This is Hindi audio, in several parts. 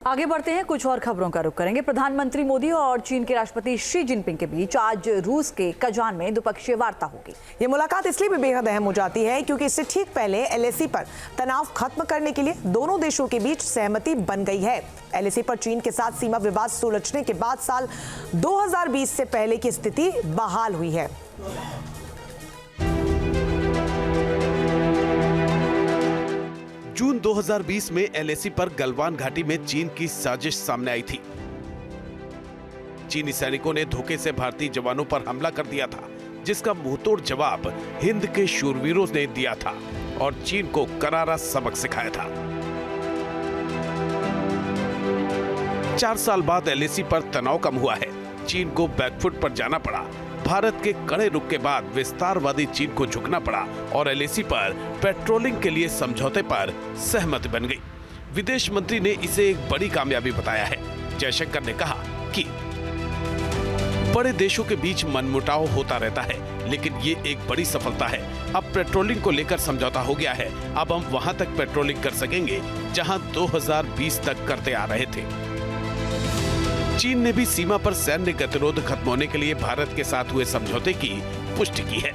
आगे बढ़ते हैं, कुछ और खबरों का रुख करेंगे। प्रधानमंत्री मोदी और चीन के राष्ट्रपति शी जिनपिंग के बीच आज रूस के कजान में द्विपक्षीय वार्ता होगी। ये मुलाकात इसलिए भी बेहद अहम हो जाती है क्योंकि इससे ठीक पहले एलएसी पर तनाव खत्म करने के लिए दोनों देशों के बीच सहमति बन गई है। एलएसी पर चीन के साथ सीमा विवाद सुलझने के बाद साल 2020 से पहले की स्थिति बहाल हुई है। जून 2020 में एलएसी पर गलवान घाटी में चीन की साजिश सामने आई थी। चीनी सैनिकों ने धोखे से भारतीय जवानों पर हमला कर दिया था, जिसका मुंहतोड़ जवाब हिंद के शूरवीरों ने दिया था और चीन को करारा सबक सिखाया था। 4 साल बाद एलएसी पर तनाव कम हुआ है। चीन को बैकफुट पर जाना पड़ा। भारत के कड़े रुख के बाद विस्तारवादी चीन को झुकना पड़ा और एलएसी पर पेट्रोलिंग के लिए समझौते पर सहमति बन गई। विदेश मंत्री ने इसे एक बड़ी कामयाबी बताया है। जयशंकर ने कहा कि बड़े देशों के बीच मनमुटाव होता रहता है, लेकिन ये एक बड़ी सफलता है। अब पेट्रोलिंग को लेकर समझौता हो गया है। अब हम वहां तक पेट्रोलिंग कर सकेंगे जहां 2020 तक करते आ रहे थे। चीन ने भी सीमा पर सैन्य गतिरोध खत्म होने के लिए भारत के साथ हुए समझौते की पुष्टि की है।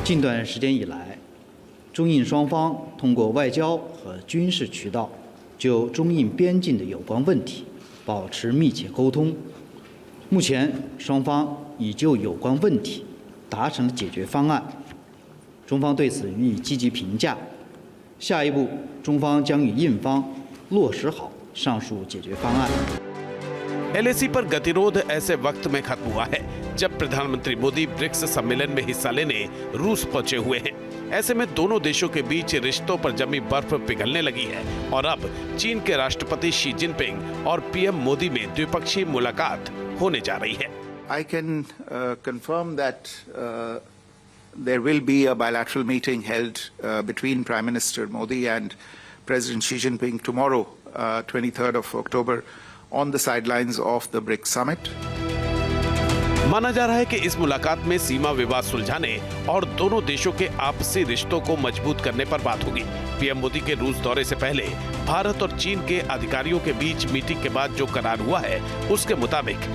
近段时间以来，中印双方通过外交和军事渠道就中印边境的有关问题保持密切沟通。目前，双方已就有关问题达成了解决方案，中方对此予以积极评价。下一步，中方将与印方落实好上述解决方案。 एलएसी पर गतिरोध ऐसे वक्त में खत्म हुआ है जब प्रधानमंत्री मोदी ब्रिक्स सम्मेलन में हिस्सा लेने रूस पहुंचे हुए हैं। ऐसे में दोनों देशों के बीच रिश्तों पर जमी बर्फ पिघलने लगी है और अब चीन के राष्ट्रपति शी जिनपिंग और पीएम मोदी में द्विपक्षीय मुलाकात होने जा रही है। I can confirm that there will be a bilateral meeting held between Prime Minister Modi and President Xi Jinping tomorrow, 23rd of October. On the sidelines of the BRICS summit. माना जा रहा है कि इस मुलाकात में सीमा विवाद सुलझाने और दोनों देशों के आपसी रिश्तों को मजबूत करने पर बात होगी। पीएम मोदी के रूस दौरे से पहले भारत और चीन के अधिकारियों के बीच मीटिंग के बाद जो करार हुआ है, उसके मुताबिक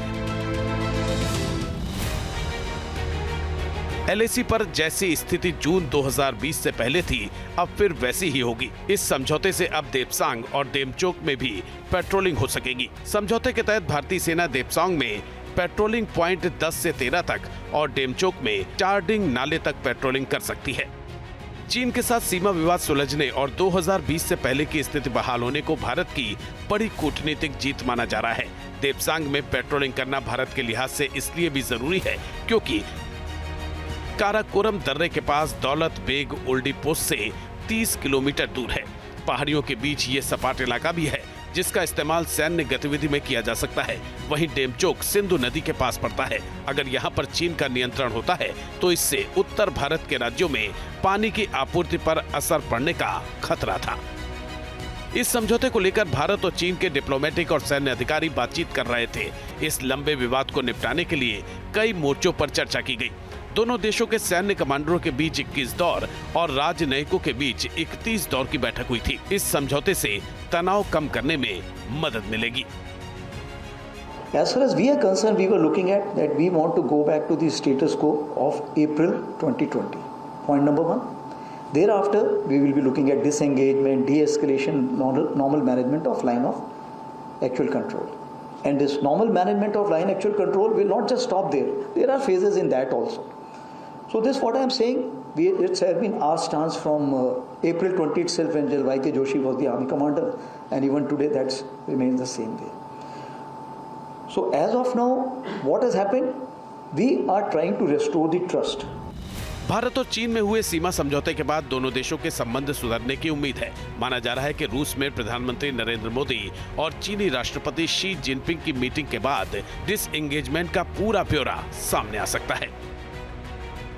एलएसी पर जैसी स्थिति जून 2020 से पहले थी, अब फिर वैसी ही होगी। इस समझौते से अब देपसांग और डेमचोक में भी पेट्रोलिंग हो सकेगी। समझौते के तहत भारतीय सेना देपसांग में पेट्रोलिंग पॉइंट 10 से 13 तक और डेमचोक में चार्डिंग नाले तक पेट्रोलिंग कर सकती है। चीन के साथ सीमा विवाद सुलझने और 2020 से पहले की स्थिति बहाल होने को भारत की बड़ी कूटनीतिक जीत माना जा रहा है। देपसांग में पेट्रोलिंग करना भारत के लिहाज से इसलिए भी जरूरी है क्योंकि काराकोरम दर्रे के पास दौलत बेग ओल्डी पोस्ट से 30 किलोमीटर दूर है। पहाड़ियों के बीच ये सपाट इलाका भी है जिसका इस्तेमाल सैन्य गतिविधि में किया जा सकता है। वहीं डेमचोक सिंधु नदी के पास पड़ता है। अगर यहाँ पर चीन का नियंत्रण होता है तो इससे उत्तर भारत के राज्यों में पानी की आपूर्ति पर असर पड़ने का खतरा था। इस समझौते को लेकर भारत और चीन के डिप्लोमेटिक और सैन्य अधिकारी बातचीत कर रहे थे। इस लंबे विवाद को निपटाने के लिए कई मोर्चों पर चर्चा की गई। दोनों देशों के सैन्य कमांडरों के बीच 21 दौर और राजनयिकों के बीच 31 दौर की बैठक हुई थी। इस समझौते से तनाव कम करने में मदद मिलेगी। As far as we are concerned, we were looking at that we want to go back to the status quo of April 2020. Point number one. Thereafter, we will be looking at disengagement, de-escalation, normal management of line of actual control. And this normal management of line actual control will not just stop there. There are phases in that also. So this what I am saying, it has been our stance from April 20 itself when General Y.K. Joshi was the army commander, and even today that remains the same way. So as of now, what has happened? We are trying to restore the trust. Bharat और चीन में हुए सीमा समझौते के बाद दोनों देशों के संबंध सुधरने की उम्मीद है। माना जा रहा है कि रूस में प्रधानमंत्री नरेंद्र मोदी और चीनी राष्ट्रपति शी जिनपिंग की मीटिंग के बाद डिसएंगेजमेंट का पूरा ब्यौरा सामने आ सकता है।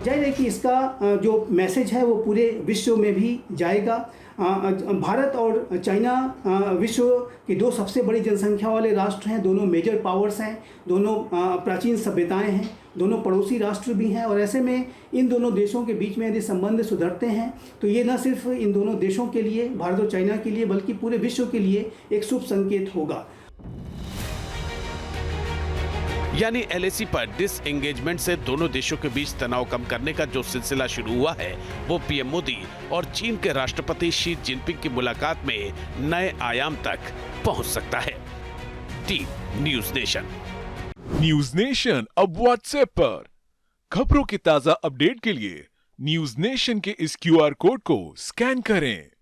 जाहिर है कि इसका जो मैसेज है वो पूरे विश्व में भी जाएगा भारत और चाइना विश्व के दो सबसे बड़ी जनसंख्या वाले राष्ट्र हैं, दोनों मेजर पावर्स हैं, दोनों प्राचीन सभ्यताएं हैं, दोनों पड़ोसी राष्ट्र भी हैं। और ऐसे में इन दोनों देशों के बीच में यदि संबंध सुधरते हैं तो ये न सिर्फ इन दोनों देशों के लिए, भारत और चाइना के लिए, बल्कि पूरे विश्व के लिए एक शुभ संकेत होगा। यानी एलएसी पर डिसएंगेजमेंट से दोनों देशों के बीच तनाव कम करने का जो सिलसिला शुरू हुआ है वो पीएम मोदी और चीन के राष्ट्रपति शी जिनपिंग की मुलाकात में नए आयाम तक पहुंच सकता है। Team news nation. News nation अब व्हाट्सएप पर खबरों की ताजा अपडेट के लिए न्यूज नेशन के इस क्यूआर कोड को स्कैन करें।